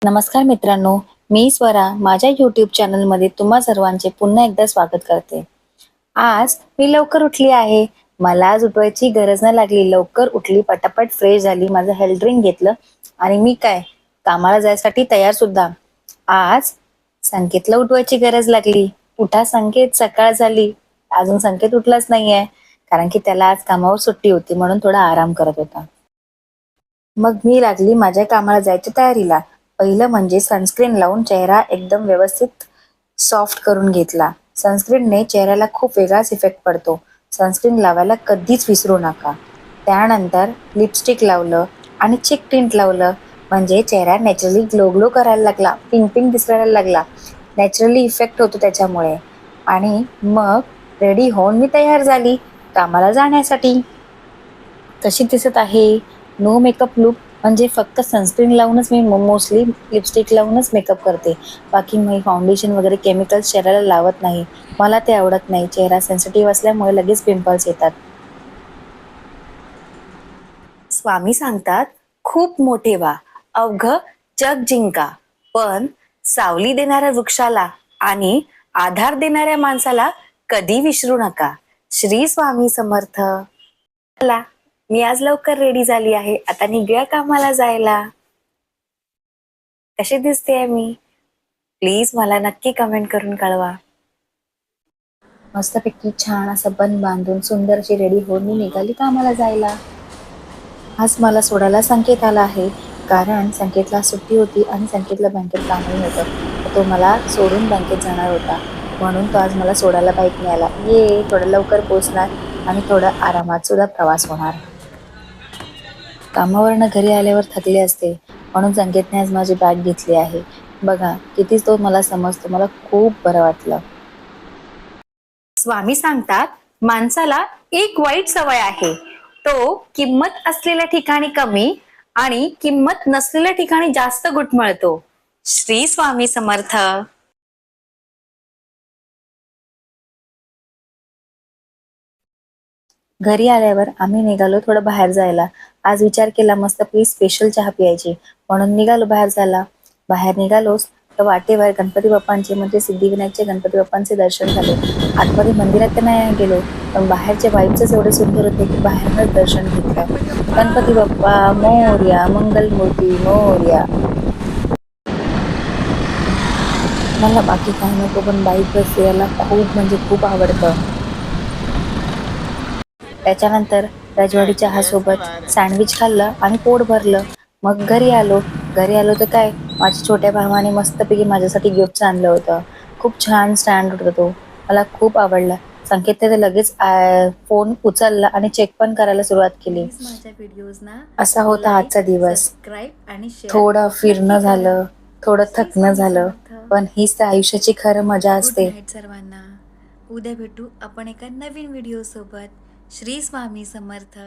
नमस्कार मित्रांनो, मी स्वरा माझ्या यूट्यूब चॅनलमध्ये तुम्हा सर्वांचे पुन्हा एकदा स्वागत करते. आज मी लवकर उठली आहे. मला आज उठवायची गरज नाही लागली. लवकर उठली, पटापट फ्रेश झाली, माझं हेल्थ ड्रिंक घेतलं आणि मी काय कामाला जायसाठी तयार सुद्धा. आज संकेतला उठवायची गरज लागली. उठा संकेत, सकाळ झाली. अजून संकेत उठलाच नाहीये, कारण की त्याला आज कामावर सुट्टी होती म्हणून थोडा आराम करत होता. मग मी लागली माझ्या कामाला जायच्या तयारीला. पहिलं म्हणजे सनस्क्रीन लावून चेहरा एकदम व्यवस्थित सॉफ्ट करून घेतला. सनस्क्रीनने चेहऱ्याला खूप वेगळाच इफेक्ट पडतो. सनस्क्रीन लावायला कधीच विसरू नका. त्यानंतर लिपस्टिक लावलं आणि चिक टिंट लावलं, म्हणजे चेहरा नॅचरली ग्लो ग्लो करायला लागला, पिंक पिंक दिसायला लागला. नॅचरली इफेक्ट होतो त्याच्यामुळे. आणि मग रेडी होऊन मी तयार झाली कामाला जाण्यासाठी. कशी दिसत आहे? नो मेकअप लुक, म्हणजे फक्त सनस्क्रीन लावूनच मी मोस्टली लिपस्टिक लावूनच मेकअप करते. बाकी मी फाउंडेशन वगैरे केमिकल्स चेहऱ्याला लावत नाही. मला ते आवडत नाही. चेहरा सेन्सिटिव्ह असल्यामुळे लगेच पिंपल्स येतात. स्वामी सांगतात, खूप मोठे व्हा, अवघं जग जिंका, पण सावली देणाऱ्या वृक्षाला आणि आधार देणाऱ्या माणसाला कधी विसरू नका. श्री स्वामी समर्थ. चला, मी आज लवकर रेडी झाली आहे. आता निघूया कामाला जायला. कशी दिसतेय मी? प्लीज मला नक्की कमेंट करून कळवा. मस्तपैकी छान असं बन बांधून सुंदर अशी रेडी होऊन मी निघाली कामाला जायला. आज मला सोडायला संकेत आला आहे, कारण संकेतला सुट्टी होती आणि संकेतला बँकेत कामही होतं. तर तो मला सोडून बँकेत जाणार होता, म्हणून तो आज मला सोडायला बाईकने आला. थोडं लवकर पोहोचणार आणि थोडा आरामात सुद्धा प्रवास होणार. कामावरनं घरी आल्यावर थकले असते, म्हणून संकेतने आज माझी बॅग घेतली आहे. बघा कितीच तो मला समजतो. मला खूप बरं वाटलं. स्वामी सांगतात, माणसाला एक वाईट सवय आहे. तो किंमत असलेल्या ठिकाणी कमी आणि किंमत नसलेल्या ठिकाणी जास्त घुटमळतो. श्री स्वामी समर्थ. घरी आल्यावर आम्ही निघालो थोडं बाहेर जायला. आज विचार केला मस्तपैकी स्पेशल चहा प्यायची, म्हणून निघालो बाहेर जायला. बाहेर निघालोच तर वाटेवर गणपती बाप्पांचे, म्हणजे सिद्धिविनायकचे गणपती बाप्पांचे दर्शन झाले. आतमध्ये मंदिरात तर नाही गेलो, पण बाहेरचे वाईब्सच एवढे सुंदर होते की बाहेरच दर्शन घेतलं. गणपती बाप्पा मोरया, मंगलमूर्ती मोरया. मला बाकी काही नको, पण बाईकवर फिरायला खूप म्हणजे खूप आवडतं. त्याच्यानंतर रजवाडी चहासोबत सँडविच खाल्लं आणि पोट भरलं. मग घरी आलो. तर काय, माझ्या छोट्या भावाने मस्तपैकी माझ्यासाठी गिफ्ट आणलं होतं. खूप छान स्टँड होता तो. मला खूप आवडला. संकेतने तर लगेच फोन उचलला आणि चेक पण करायला सुरुवात केली. असा होता आजचा दिवस. थोडं फिरणं झालं, थोडं थकणं झालं, पण हीच तर आयुष्याची खरं मजा असते. सर्वांना उद्या भेटू आपण एका नवीन व्हिडिओ सोबत. श्री स्वामी समर्थ.